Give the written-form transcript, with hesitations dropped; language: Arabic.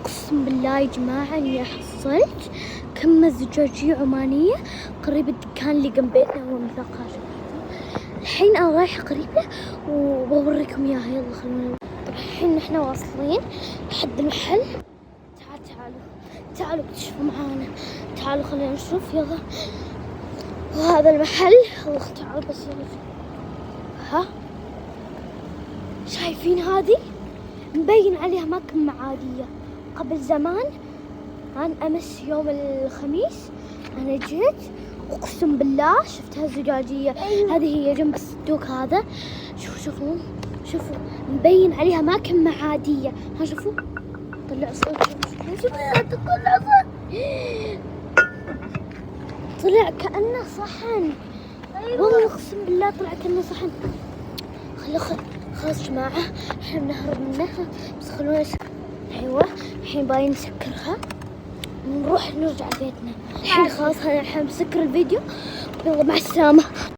اقسم بالله يا جماعه اني حصلت كم زجاجيه عمانيه قريب الدكان اللي جنب بيتنا هو مثقها. الحين انا رايحه قريبه وبوريكم اياها. يلا خلونا. الحين نحن واصلين لحد المحل. تعالوا اكتشفوا معانا. تعالوا خلينا نشوف. يلا وهذا المحل. الله تعالوا بس ها شايفين هذه مبين عليها أماكن معادية. قبل زمان أنا أمس يوم الخميس أنا جيت أقسم بالله شفتها زجاجية. هذه هي جنب الصندوق هذا. شوفوا مبين عليها أماكن معادية. ها شوفوا طلع صوت. طلع كأنه صحن. والله أقسم بالله طلع كأنه صحن. خلاص جماعة احنا بنهرب منها بس خلونا ايوه الحين باين نسكرها ونروح نرجع بيتنا. الحين خلاص احنا بنسكر الفيديو. يلا مع السلامة.